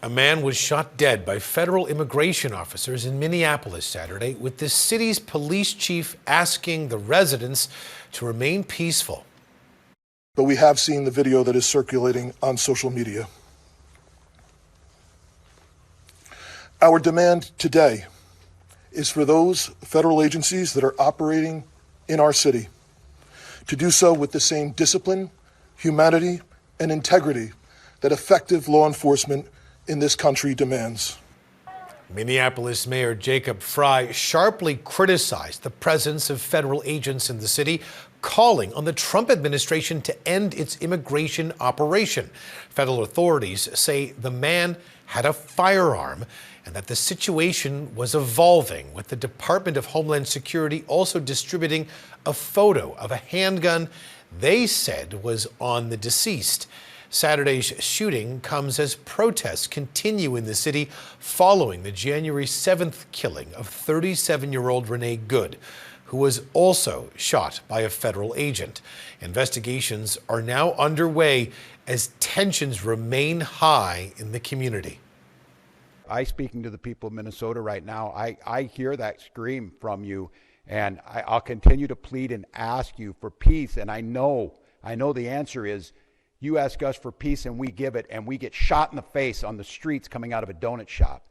A man was shot dead by federal immigration officers in Minneapolis Saturday, with the city's police chief asking the residents to remain peaceful. But we have seen the video that is circulating on social media. Our demand today is for those federal agencies that are operating in our city to do so with the same discipline, humanity, and integrity that effective law enforcement in this country demands. Minneapolis Mayor Jacob Frey sharply criticized the presence of federal agents in the city, calling on the Trump administration to end its immigration operation. Federal authorities say the man had a firearm and that the situation was evolving, with the Department of Homeland Security also distributing a photo of a handgun they said was on the deceased. Saturday's shooting comes as protests continue in the city following the January 7th killing of 37-year-old Renee Good, who was also shot by a federal agent. Investigations are now underway as tensions remain high in the community. Speaking to the people of Minnesota right now, I hear that scream from you, and I'll continue to plead and ask you for peace. And I know the answer is you ask us for peace and we give it, and we get shot in the face on the streets coming out of a donut shop.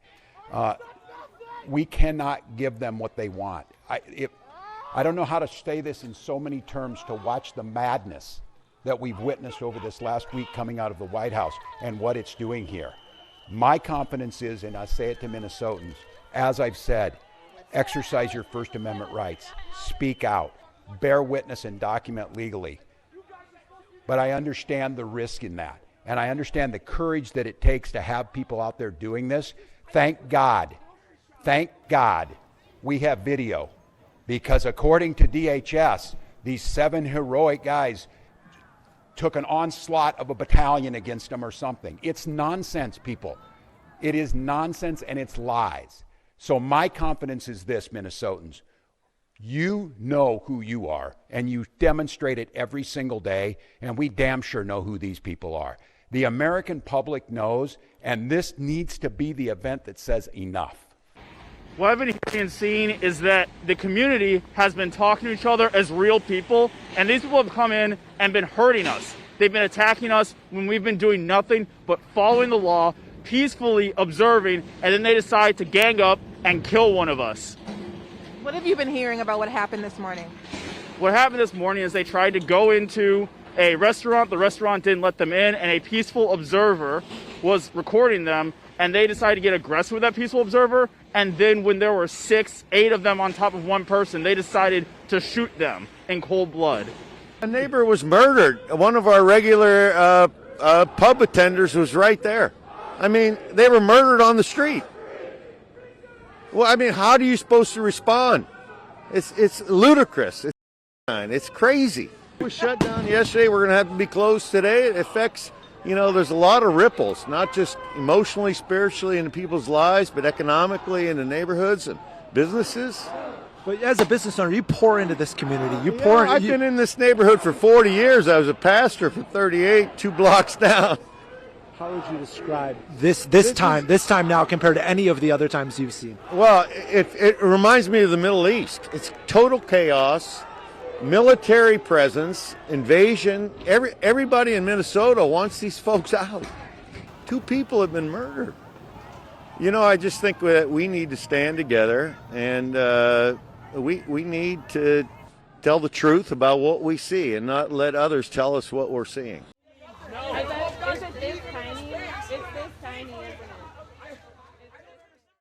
We cannot give them what they want. I don't know how to say this in so many terms, to watch the madness that we've witnessed over this last week coming out of the White House and what it's doing here. My confidence is, and I say it to Minnesotans, as I've said, exercise your First Amendment rights, speak out, bear witness and document legally. But I understand the risk in that, and I understand the courage that it takes to have people out there doing this. Thank God we have video, because according to DHS, these 7 heroic guys took an onslaught of a battalion against them or something. It's nonsense, people. It is nonsense, and it's lies. So my confidence is this, Minnesotans. You know who you are, and you demonstrate it every single day, and we damn sure know who these people are. The American public knows, and this needs to be the event that says enough. What I've been hearing and seeing is that the community has been talking to each other as real people, and these people have come in and been hurting us. They've been attacking us when we've been doing nothing but following the law, peacefully observing, and then they decide to gang up and kill one of us. What have you been hearing about what happened this morning? What happened this morning is they tried to go into a restaurant. The restaurant didn't let them in, and a peaceful observer was recording them, and they decided to get aggressive with that peaceful observer. And then when there were 6, 8 of them on top of one person, they decided to shoot them in cold blood. A neighbor was murdered. One of our regular pub attenders was right there. I mean, they were murdered on the street. Well, I mean, how are you supposed to respond? It's ludicrous. It's crazy. We shut down yesterday. We're going to have to be closed today. It affects, there's a lot of ripples, not just emotionally, spiritually in people's lives, but economically in the neighborhoods and businesses. But as a business owner, you pour into this community. I've been in this neighborhood for 40 years. I was a pastor for 38, 2 blocks down. How would you describe this time now compared to any of the other times you've seen? Well, it reminds me of the Middle East. It's total chaos, military presence, invasion. Everybody in Minnesota wants these folks out. 2 people have been murdered. I just think that we need to stand together, and we need to tell the truth about what we see and not let others tell us what we're seeing. No. It's this tiny, isn't it?